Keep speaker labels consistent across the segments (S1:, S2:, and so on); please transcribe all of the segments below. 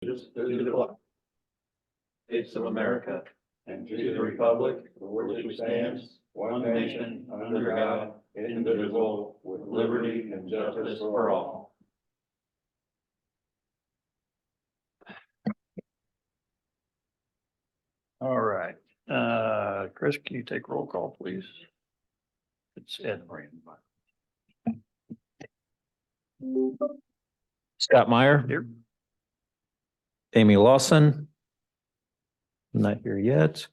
S1: To the flag. States of America, and to the republic for which it stands, one nation, under God, indivisible, with liberty and justice for all. All right, Chris, can you take roll call, please? It's Ed Brand.
S2: Scott Meyer.
S1: Here.
S2: Amy Lawson. Not here yet.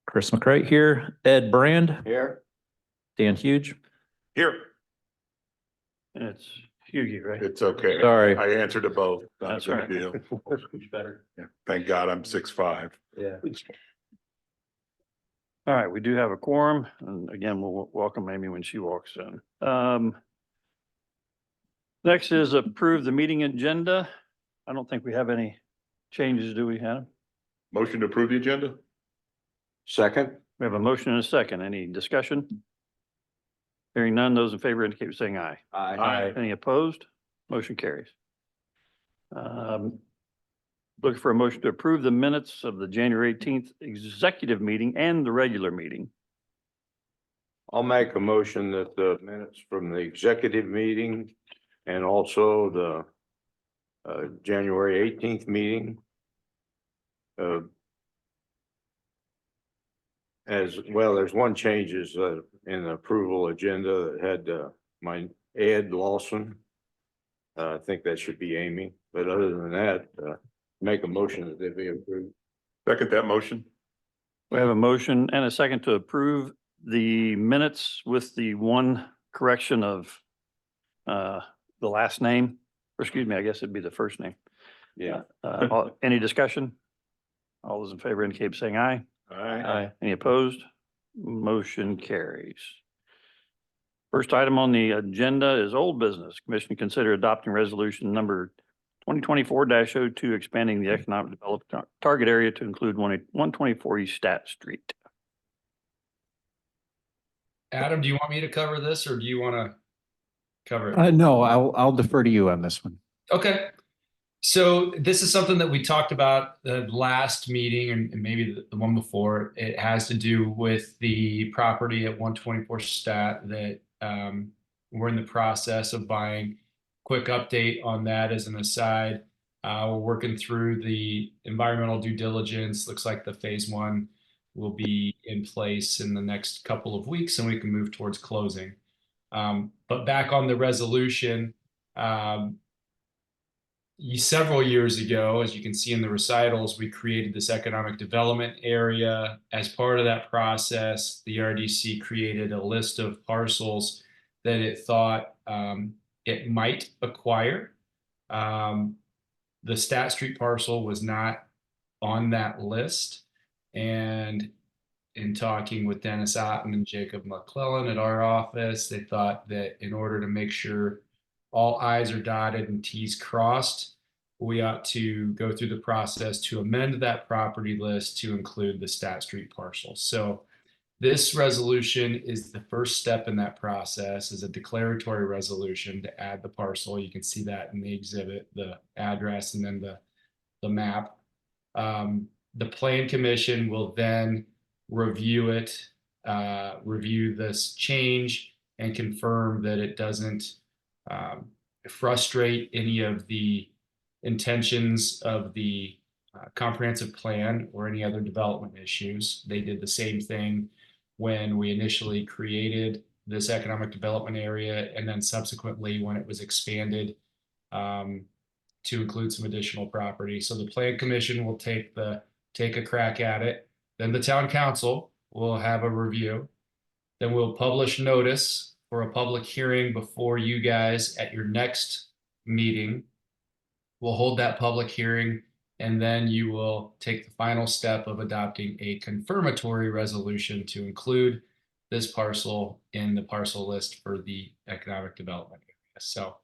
S2: Chris McCray here. Ed Brand.
S1: Here.
S2: Dan Huge.
S3: Here,
S1: And it's Hughie, right?
S3: it's okay.
S2: Sorry.
S3: I answered to both. Not a
S1: That's
S3: big
S1: right.
S3: deal.
S1: Who's better?
S3: Yeah, thank God I'm 6'5".
S2: Yeah.
S1: All right, we do have a quorum, and again, we'll welcome Amy when she walks in. Next is approve the meeting agenda. I don't think we have any changes, do we, Hannah?
S3: Motion to approve the agenda?
S4: Second.
S1: We have a motion and a second. Any discussion? Hearing none, those in favor indicate by saying aye.
S3: Aye.
S1: Any opposed? Motion carries. Looking for a motion to approve the minutes of the January 18th executive meeting and the regular meeting.
S4: I'll make a motion that the minutes from the executive meeting and also the January 18th meeting as well, there's one changes in the approval agenda that had my Ed Lawson. I think that should be Amy, but other than that, make a motion that they be approved.
S3: Second that motion?
S1: We have a motion and a second to approve the minutes with the one correction of the last name, or excuse me, I guess it'd be the first name.
S4: Yeah.
S1: Any discussion? All those in favor indicate by saying aye.
S3: Aye.
S1: Any opposed? Motion carries. First item on the agenda is old business. Commission to consider adopting resolution number 2024-02, expanding the economic development target area to include 124 East Staat Street.
S5: Adam, do you want me to cover this or do you want to cover it?
S6: No, I'll defer to you on this one.
S5: Okay. So this is something that we talked about the last meeting and maybe the one before. It has to do with the property at 124 Stat that we're in the process of buying. Quick update on that as an aside. We're working through the environmental due diligence. Looks like the phase one will be in place in the next couple of weeks and we can move towards closing. But back on the resolution, several years ago, as you can see in the recitals, we created this economic development area. As part of that process, the RDC created a list of parcels that it thought it might acquire. The Staat Street parcel was not on that list. And in talking with Dennis Otten and Jacob McClellan at our office, they thought that in order to make sure all I's are dotted and T's crossed, we ought to go through the process to amend that property list to include the Staat Street parcel. So this resolution is the first step in that process, is a declaratory resolution to add the parcel. You can see that in the exhibit, the address and then the map. The Plan Commission will then review it, review this change and confirm that it doesn't frustrate any of the intentions of the comprehensive plan or any other development issues. They did the same thing when we initially created this economic development area and then subsequently when it was expanded to include some additional property. So the Plan Commission will take a crack at it. Then the Town Council will have a review. Then we'll publish notice for a public hearing before you guys at your next meeting. We'll hold that public hearing and then you will take the final step of adopting a confirmatory resolution to include this parcel in the parcel list for the economic development area. So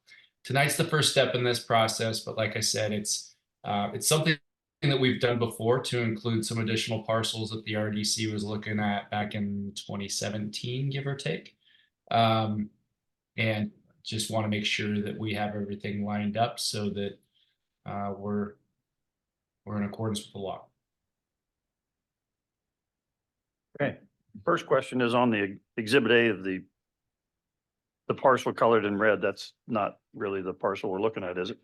S5: tonight's the first step in this process, but like I said, it's something that we've done before to include some additional parcels that the RDC was looking at back in 2017, give or take. And just want to make sure that we have everything lined up so that we're in accordance with the law.
S1: Okay. First question is on the exhibit A of the parcel colored in red. That's not really the parcel we're looking at, is it?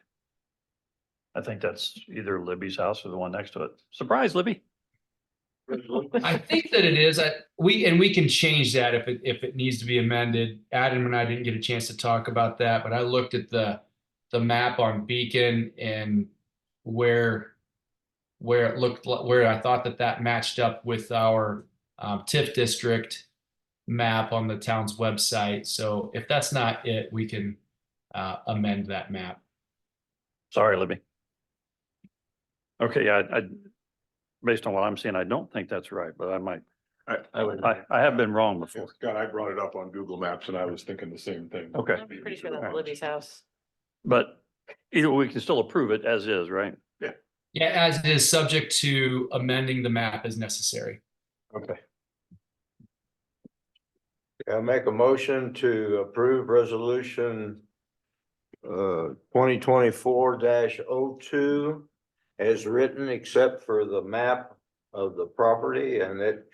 S1: I think that's either Libby's house or the one next to it. Surprise, Libby.
S5: I think that it is. We can change that if it needs to be amended. Adam and I didn't get a chance to talk about that, but I looked at the map on Beacon and where it looked where I thought that matched up with our TIF district map on the town's website. So if that's not it, we can amend that map.
S1: Sorry, Libby. Okay, I based on what I'm seeing, I don't think that's right, but I might, I have been wrong before.
S3: God, I brought it up on Google Maps and I was thinking the same thing.
S1: Okay.
S7: I'm pretty sure that's Libby's house.
S1: But either we can still approve it as is, right?
S5: Yeah, as it is, subject to amending the map as necessary.
S1: Okay.
S4: I make a motion to approve resolution 2024-02 as written, except for the map of the property, and it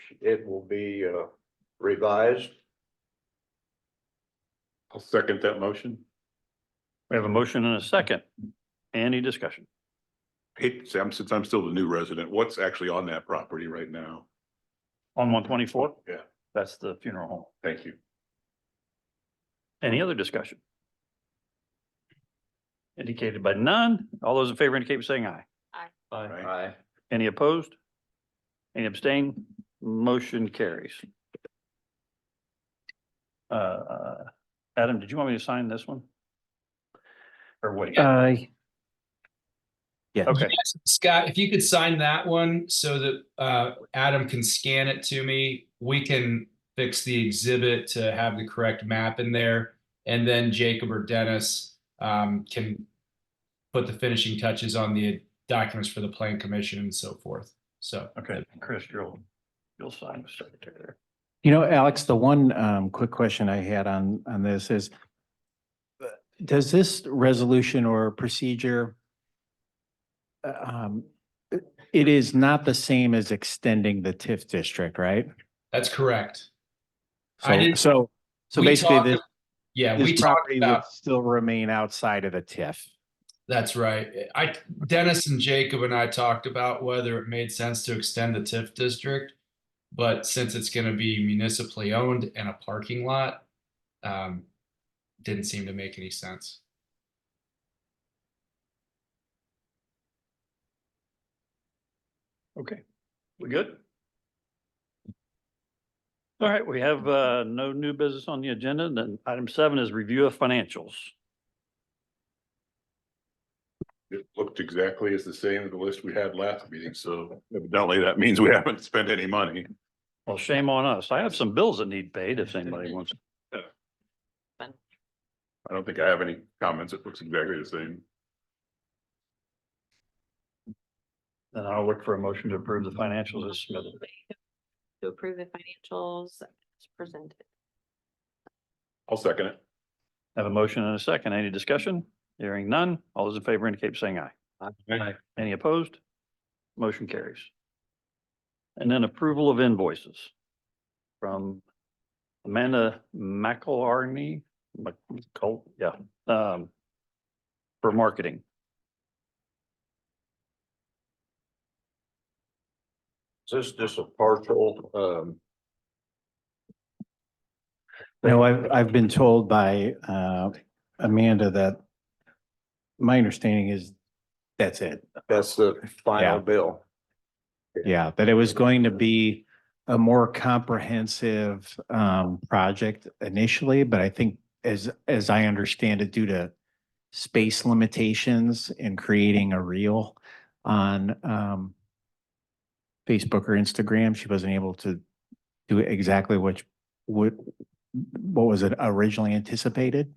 S4: will be revised.
S3: I'll second that motion.
S1: We have a motion and a second. Any discussion?
S3: Hey, Sam, since I'm still the new resident, what's actually on that property right now?
S1: On 124?
S3: Yeah,
S1: That's the funeral home.
S3: thank you.
S1: Any other discussion? Indicated by none. All those in favor indicate by saying aye.
S4: Aye.
S1: Any opposed? Any abstain? Motion carries. Adam, did you want me to sign this one? Or wait?
S2: Yeah.
S1: Okay,
S5: Yes, Scott, if you could sign that one so that Adam can scan it to me, we can fix the exhibit to have the correct map in there. And then Jacob or Dennis can put the finishing touches on the documents for the plan commission and so forth. So.
S1: okay, Chris, you'll sign the secretary there.
S6: You know, Alex, the one quick question I had on this is, does this resolution or procedure, it is not the same as extending the TIF district, right?
S5: That's correct. I didn't-
S6: So
S5: we
S6: basically
S5: talked-
S6: this,
S5: Yeah, we
S6: this
S5: talked
S6: property would
S5: about,
S6: still remain outside of the TIF.
S5: that's right. Dennis and Jacob and I talked about whether it made sense to extend the TIF district. But since it's going to be municipally owned and a parking lot, didn't seem to make any sense.
S1: Okay, we good? All right, we have no new business on the agenda. Then item 7 is review of financials.
S3: It looked exactly as the same as the list we had last meeting, so evidently that means we haven't spent any money.
S1: Well, shame on us. I have some bills that need paid if anybody wants.
S3: I don't think I have any comments. It looks exactly the same.
S1: Then I'll look for a motion to approve the financials as submitted.
S7: To approve the financials as presented.
S3: I'll second it.
S1: Have a motion and a second. Any discussion? Hearing none. All those in favor indicate by saying aye.
S3: Aye.
S1: Any opposed? Motion carries. And then approval of invoices from Amanda McAlarney, for marketing.
S4: Is this just a partial,
S6: No, I've been told by Amanda that my understanding is that's it.
S4: that's the
S6: Yeah.
S4: final bill?
S6: Yeah, that it was going to be a more comprehensive project initially, but I think as I understand it, due to space limitations in creating a reel on Facebook or Instagram, she wasn't able to do exactly what was it originally anticipated.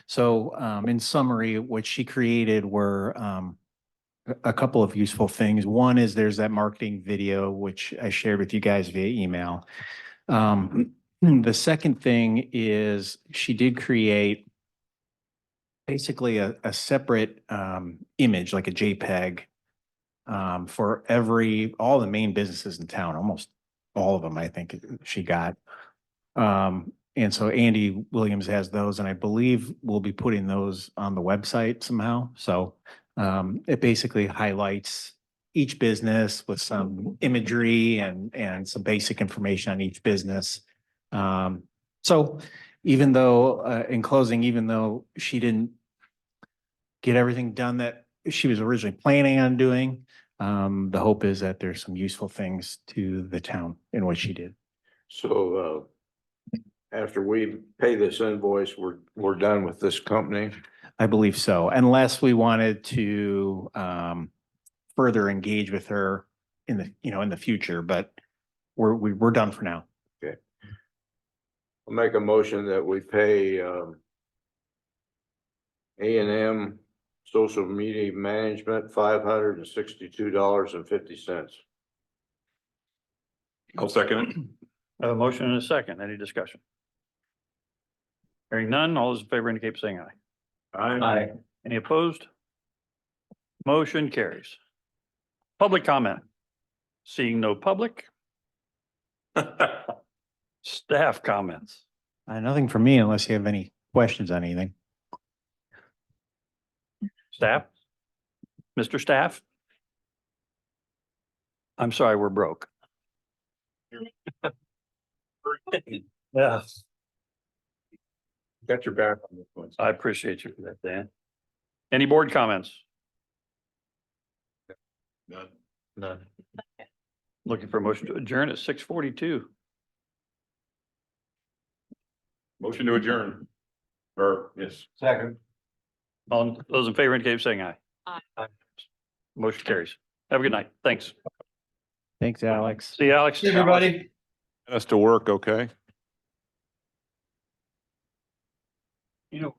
S6: So in summary, what she created were a couple of useful things. One is there's that marketing video, which I shared with you guys via email. The second thing is she did create basically a separate image, like a JPEG, for all the main businesses in town, almost all of them, I think she got. And so Andy Williams has those, and I believe we'll be putting those on the website somehow. So it basically highlights each business with some imagery and some basic information on each business. So even though, in closing, even though she didn't get everything done that she was originally planning on doing, the hope is that there's some useful things to the town in what she did.
S4: So, after we pay this invoice, we're done with this company.
S6: I believe so, unless we wanted to further engage with her in the future, but we're done for now.
S4: Okay. I'll make a motion that we pay A&M Social Media Management $562.50.
S3: I'll second it.
S1: I have a motion and a second. Any discussion? Hearing none, all those in favor indicate by saying aye.
S3: Aye.
S1: Any opposed? Motion carries. Public comment. Seeing no public. Staff comments.
S6: Nothing from me unless you have any questions on anything.
S1: Staff? Mr. Staff? I'm sorry, we're broke. Yeah,
S3: Got your back on this one.
S1: I appreciate you for that, Dan. Any board comments?
S3: None.
S1: None. Looking for a motion to adjourn at 6:42.
S3: Motion to adjourn. Or, yes.
S4: Second.
S1: All those in favor indicate by saying aye.
S7: Aye.
S1: Motion carries. Have a good night. Thanks.
S6: Thanks, Alex.
S1: See you, Alex.
S5: Everybody.
S3: Get us to work, okay?
S1: You know.